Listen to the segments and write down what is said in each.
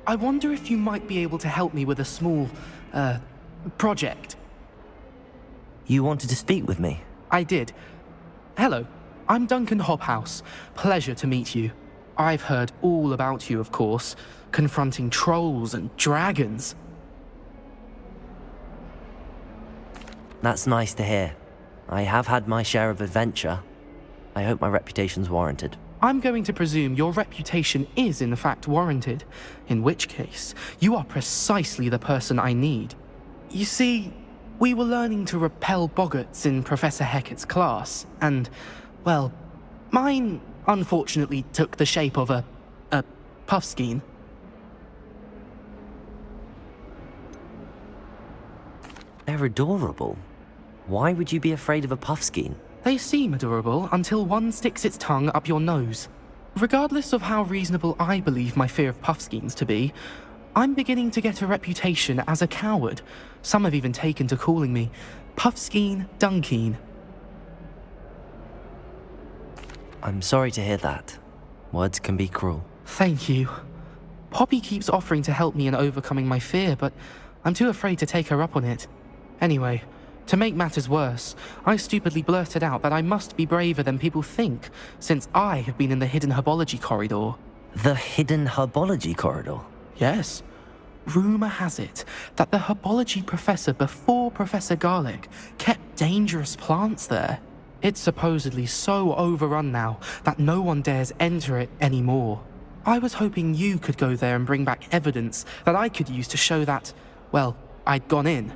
I wonder if you might be able to help me with a small, project. You wanted to speak with me? I did. Hello, I'm Duncan Hobhouse. Pleasure to meet you. I've heard all about you, of course, confronting trolls and dragons. That's nice to hear. I have had my share of adventure. I hope my reputation's warranted. I'm going to presume your reputation is in fact warranted, in which case, you are precisely the person I need. You see, we were learning to repel boggarts in Professor Hecat's class, and, well, mine unfortunately took the shape of a puffskein. They're adorable. Why would you be afraid of a puffskein? They seem adorable until one sticks its tongue up your nose. Regardless of how reasonable I believe my fear of puffskeins to be, I'm beginning to get a reputation as a coward. Some have even taken to calling me Puffskein Dunkeen. I'm sorry to hear that. Words can be cruel. Thank you. Poppy keeps offering to help me in overcoming my fear, but I'm too afraid to take her up on it. Anyway, to make matters worse, I stupidly blurted out that I must be braver than people think, since I have been in the hidden herbology corridor. The hidden herbology corridor? Yes. Rumour has it that the herbology professor before Professor Garlic kept dangerous plants there. It's supposedly so overrun now that no one dares enter it anymore. I was hoping you could go there and bring back evidence that I could use to show that, well, I'd gone in.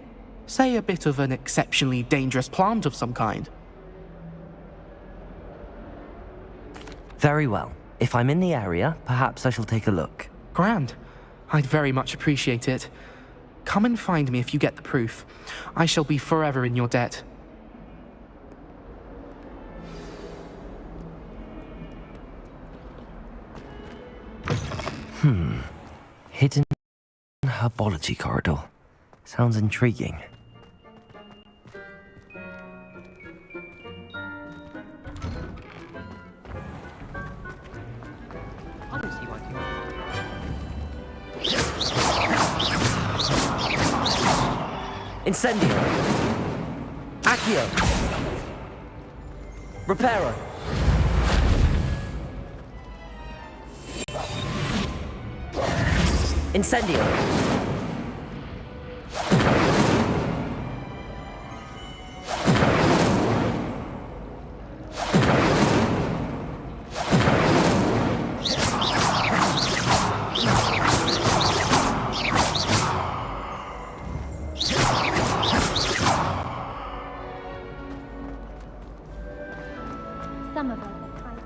Say a bit of an exceptionally dangerous plant of some kind. Very well. If I'm in the area, perhaps I shall take a look. Grand. I'd very much appreciate it. Come and find me if you get the proof. I shall be forever in your debt. Hidden herbology corridor. Sounds intriguing. Incendio! Accio! Reparo! Incendio! Some of us are kind.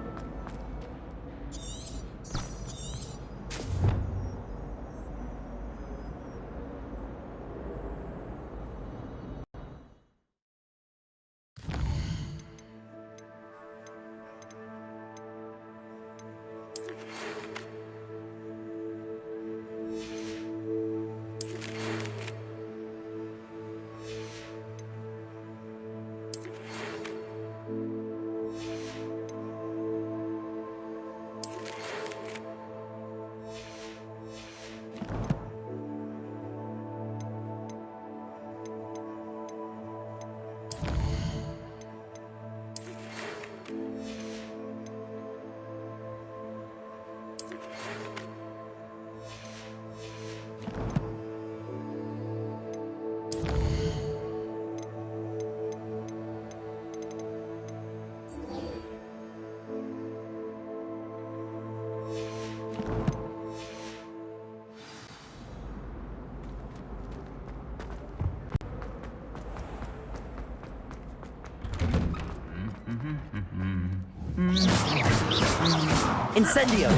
Incendio!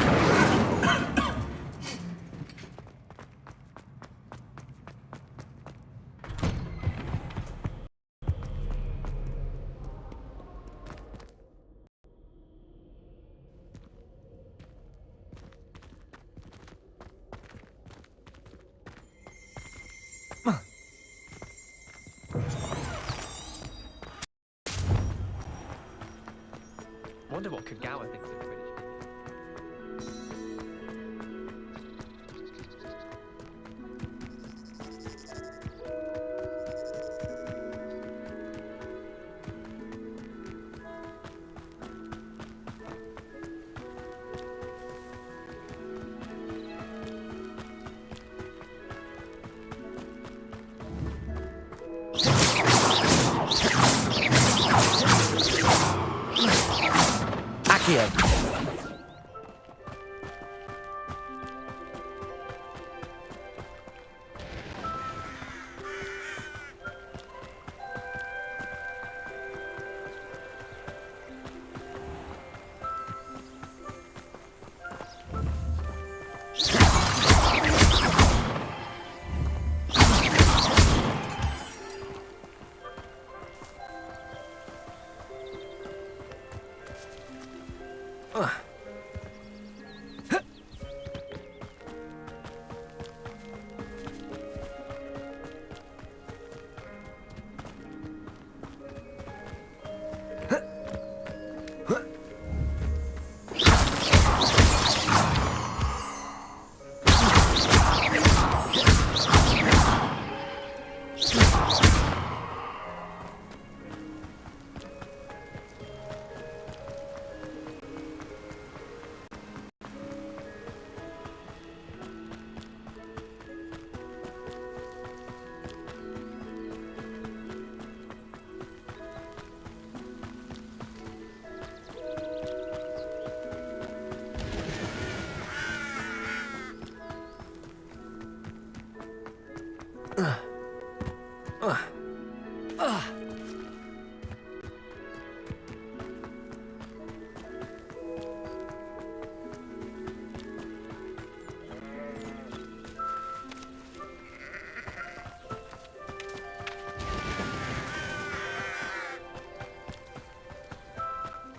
Wonder what Kagawa thinks of Quidditch. Accio!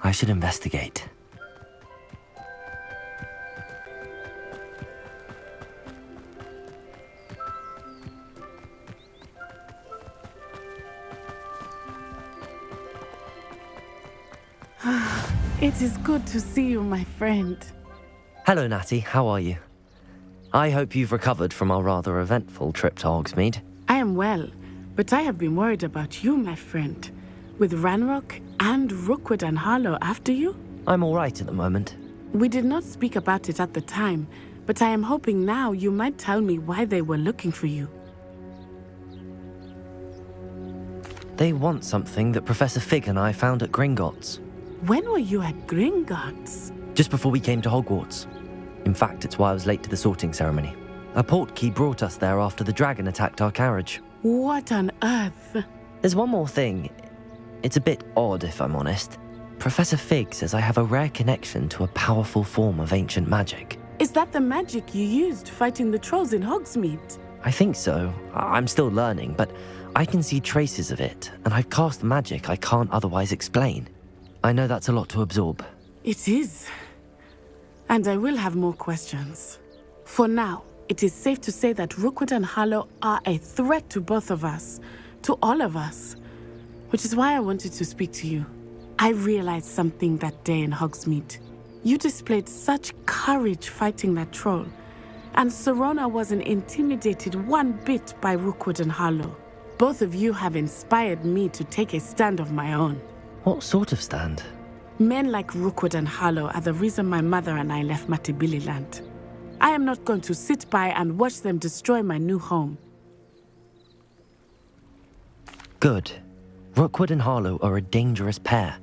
I should investigate. It is good to see you, my friend. Hello, Natty. How are you? I hope you've recovered from our rather eventful trip to Hogsmeade. I am well, but I have been worried about you, my friend. With Ranrock and Rookwood and Harlow after you? I'm all right at the moment. We did not speak about it at the time, but I am hoping now you might tell me why they were looking for you. They want something that Professor Fig and I found at Gringotts. When were you at Gringotts? Just before we came to Hogwarts. In fact, it's why I was late to the sorting ceremony. A portkey brought us there after the dragon attacked our carriage. What on earth? There's one more thing. It's a bit odd, if I'm honest. Professor Fig says I have a rare connection to a powerful form of ancient magic. Is that the magic you used fighting the trolls in Hogsmeade? I think so. I'm still learning, but I can see traces of it, and I've cast magic I can't otherwise explain. I know that's a lot to absorb. It is. And I will have more questions. For now, it is safe to say that Rookwood and Harlow are a threat to both of us, to all of us, which is why I wanted to speak to you. I realized something that day in Hogsmeade. You displayed such courage fighting that troll, and Serona wasn't intimidated one bit by Rookwood and Harlow. Both of you have inspired me to take a stand of my own. What sort of stand? Men like Rookwood and Harlow are the reason my mother and I left Mattibililand. I am not going to sit by and watch them destroy my new home. Good. Rookwood and Harlow are a dangerous pair.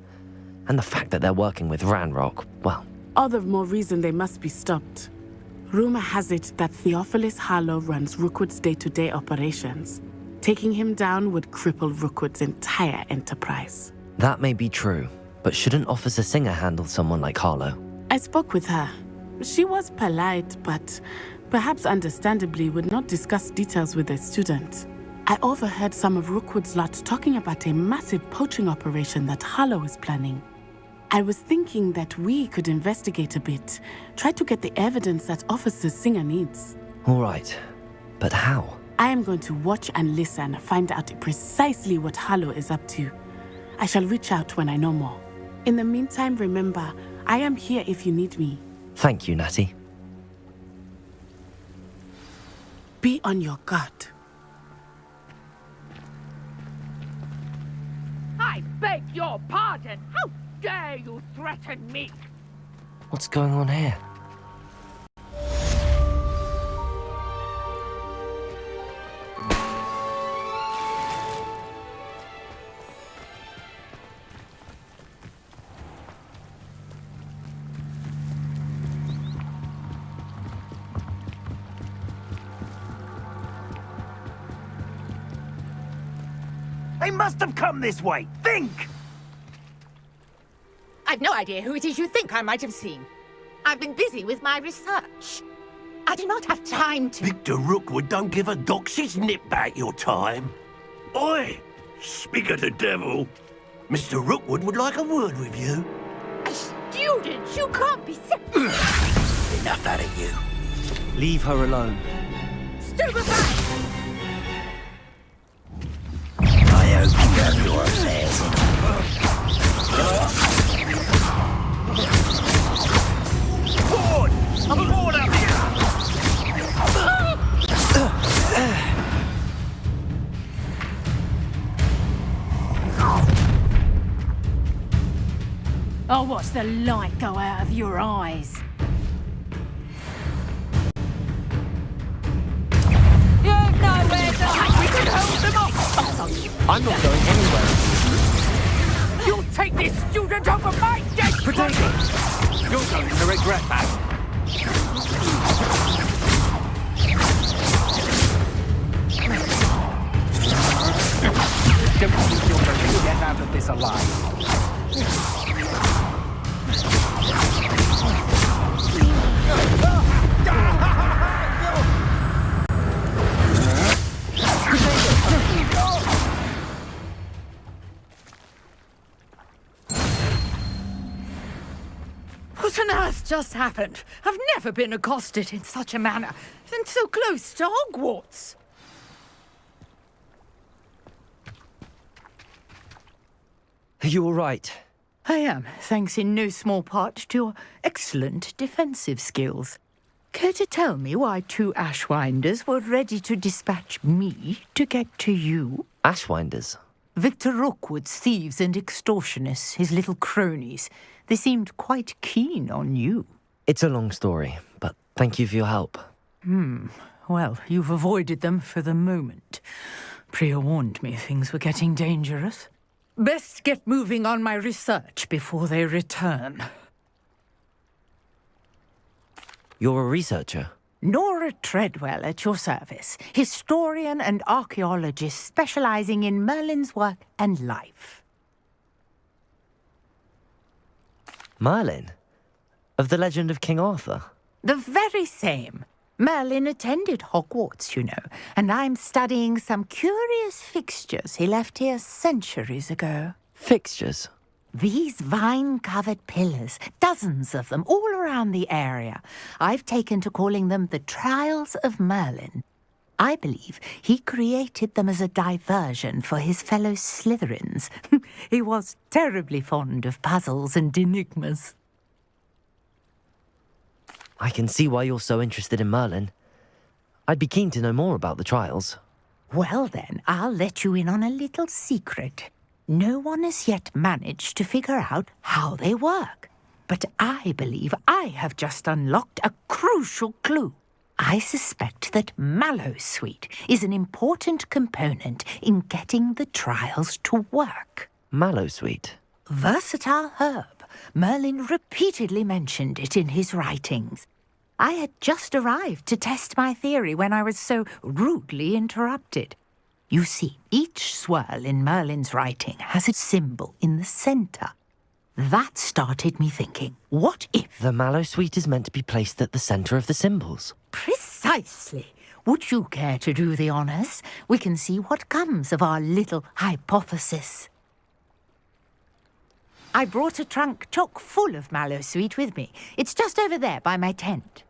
And the fact that they're working with Ranrock, well... All the more reason they must be stopped. Rumor has it that Theophilus Harlow runs Rookwood's day-to-day operations. Taking him down would cripple Rookwood's entire enterprise. That may be true, but shouldn't Officer Singer handle someone like Harlow? I spoke with her. She was polite, but perhaps understandably would not discuss details with a student. I overheard some of Rookwood's lot talking about a massive poaching operation that Harlow is planning. I was thinking that we could investigate a bit, try to get the evidence that Officer Singer needs. All right, but how? I am going to watch and listen, find out precisely what Harlow is up to. I shall reach out when I know more. In the meantime, remember, I am here if you need me. Thank you, Natty. Be on your guard. I beg your pardon. How dare you threaten me? What's going on here? They must have come this way. Think! I've no idea who it is you think I might have seen. I've been busy with my research. I do not have time to... Victor Rookwood don't give a doxy's nip back your time. Oi! Speak of the devil. Mr. Rookwood would like a word with you. A student? You can't be Enough out of you. Leave her alone. Stupefy! I hope you have your affairs Aboard! Aboard up here! Oh, watch the light go out of your eyes. You've nowhere to hide. We can hold them off. I'm not going anywhere. You'll take this student over my dead Protect him! You're going to regret that. Don't think you're going to get out of this alive. What on earth just happened? I've never been accosted in such a manner, and so close to Hogwarts. Are you all right? I am, thanks in no small part to your excellent defensive skills. Care to tell me why two Ashwinders were ready to dispatch me to get to you? Ashwinders? Victor Rookwood's thieves and extortionists, his little cronies. They seemed quite keen on you. It's a long story, but Thank you for your help. Well, you've avoided them for the moment. Priya warned me things were getting dangerous. Best get moving on my research before they return. You're a researcher? Nora Treadwell at your service, historian and archaeologist specializing in Merlin's work and life. Merlin? Of the legend of King Arthur? The very same. Merlin attended Hogwarts, you know, and I'm studying some curious fixtures he left here centuries ago. Fixtures? These vine-covered pillars, dozens of them, all around the area. I've taken to calling them the Trials of Merlin. I believe he created them as a diversion for his fellow Slytherins. He was terribly fond of puzzles and enigmas. I can see why you're so interested in Merlin. I'd be keen to know more about the trials. Well then, I'll let you in on a little secret. No one has yet managed to figure out how they work. But I believe I have just unlocked a crucial clue. I suspect that Mallowsweet is an important component in getting the trials to work. Mallowsweet? Versatile herb. Merlin repeatedly mentioned it in his writings. I had just arrived to test my theory when I was so rudely interrupted. You see, each swirl in Merlin's writing has a symbol in the centre. That started me thinking, what if... The Mallowsweet is meant to be placed at the centre of the symbols. Precisely. Would you care to do the honours? We can see what comes of our little hypothesis. I brought a trunk chock full of Mallowsweet with me. It's just over there by my tent.